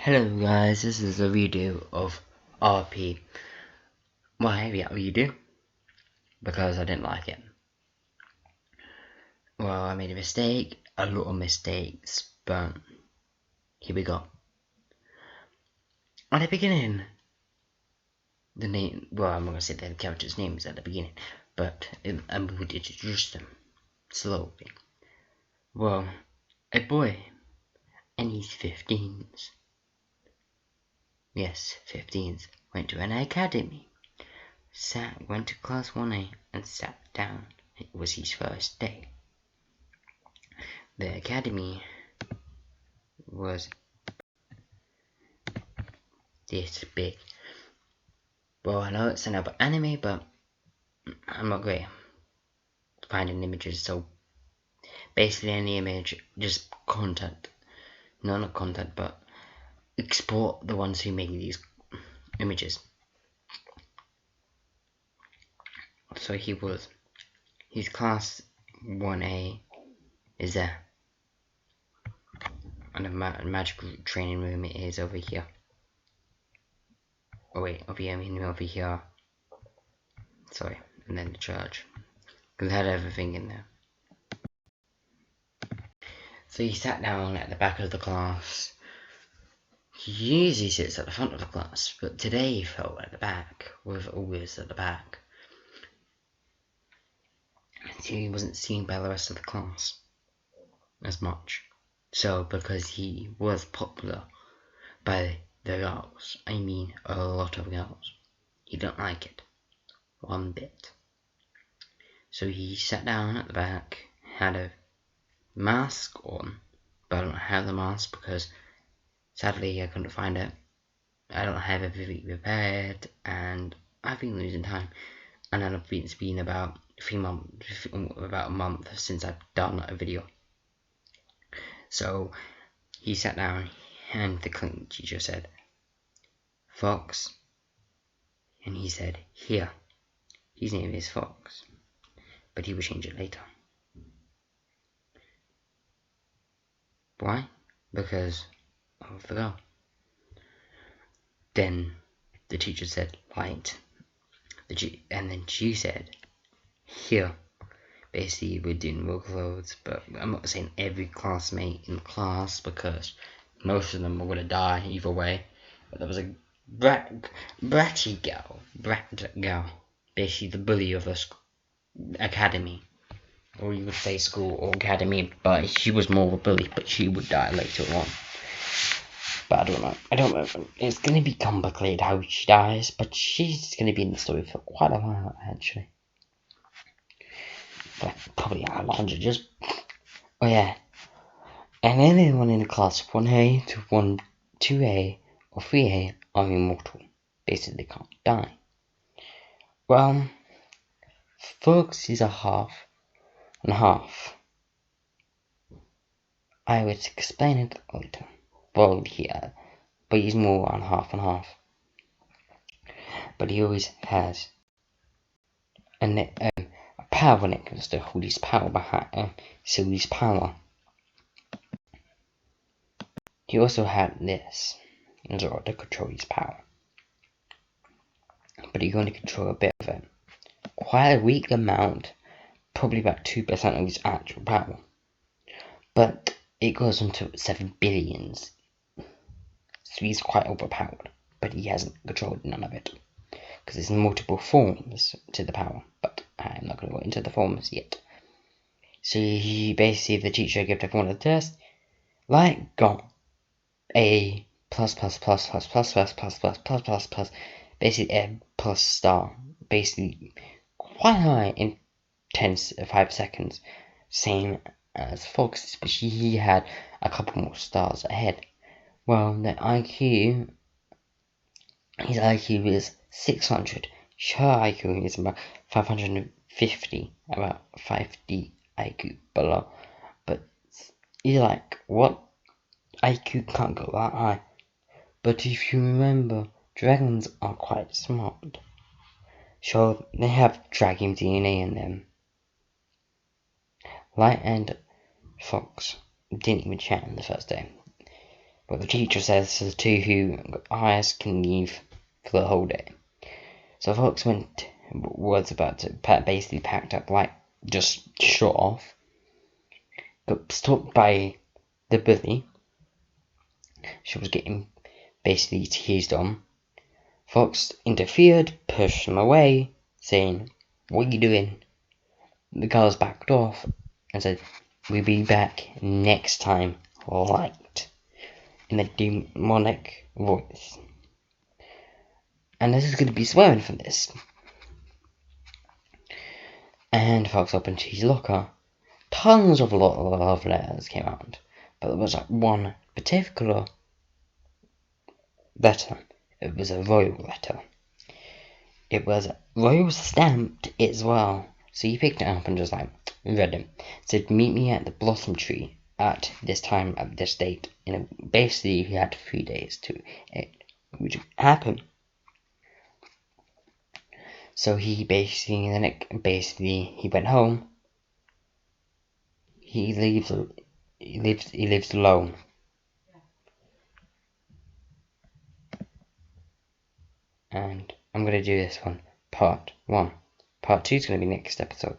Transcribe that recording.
Hello guys, this is a video of RP. Why redo? Because I didn't like it. Well, I made a mistake, a lot of mistakes, but here we go. At the beginning, the name, well, I'm not gonna say the character's names at the beginning, but I would introduce them slowly. Well, a boy, and he's 15s. Yes, 15s, went to an academy. Went to class 1A and sat down. It was his first day. The academy was this big. Well, I know it's another anime, but I'm not great finding images, so basically any image, just content. No, not content, but export the ones who make these images. So his class 1A is there. And the magical training room is over here. Oh wait, over here, I mean over here. Sorry, and then the church. Because it had everything in there. So he sat down at the back of the class. He usually sits at the front of the class, but today he felt at the back, with always at the back. He wasn't seen by the rest of the class as much. So, because he was popular by the girls, I mean a lot of girls, he didn't like it one bit. So he sat down at the back, had a mask on, but I don't have the mask because sadly I couldn't find it. I don't have everything prepared, and I've been losing time. And then it's been about about a month since I've done a video. So he sat down, and the teacher said, "Fox," and he said, "Here." His name is Fox, but he will change it later. Why? Because of the girl. Then the teacher said, "Light," and then she said, "Here." Basically, we're doing real clothes, but I'm not saying every classmate in the class because most of them are gonna die either way. But there was a bratty girl, basically the bully of the academy, or you would say school or academy, but she was more of a bully, but she would die later on. But I don't know. It's gonna be complicated how she dies, but she's gonna be in the story for quite a while actually. But probably a lot just. Oh yeah. And anyone in the class 1A to 2A or 3A are immortal. Basically, they can't die. Well, Fox is a half and half. I would explain it later. Well, yeah, but he's more on half and half. But he always has a power when it comes to hold his power behind, so his power. He also had this in order to control his power. But he can only control a bit of it. Quite a weak amount, probably about 2% of his actual power. But it goes into 7 billions. So he's quite overpowered. But he hasn't controlled none of it. Because there's multiple forms to the power. But I'm not going to go into the forms yet. So he basically, the teacher gave everyone a test. Like, got a plus, basically a plus star, basically quite high in 5 seconds, same as Fox's, but he had a couple more stars ahead. Well, his IQ is 600, her IQ is about 550, about 50 IQ below, but you're like, what? IQ can't go that high. But if you remember, dragons are quite smart. So they have dragon DNA in them. Light and Fox didn't even chat on the first day. But the teacher says the two who got highest can leave for the whole day. So Fox was about to basically packed up, like just shut off. Got stopped by the bully. She was getting basically teased on. Fox interfered, pushed him away, saying, "What are you doing?" The girls backed off and said, "We'll be back next time, light," in a demonic voice. And this is going to be swearing from this. And Fox opened his locker. Tons of love letters came out, but there was one particular letter. It was a royal letter. It was royal stamped as well. So he picked it up and just read it. It said, "Meet me at the Blossom Tree at this time at this date." And basically he had 3 days to it, which happened. So he basically he went home. He lives alone. And I'm gonna do this one part 1. Part 2 is gonna be next episode.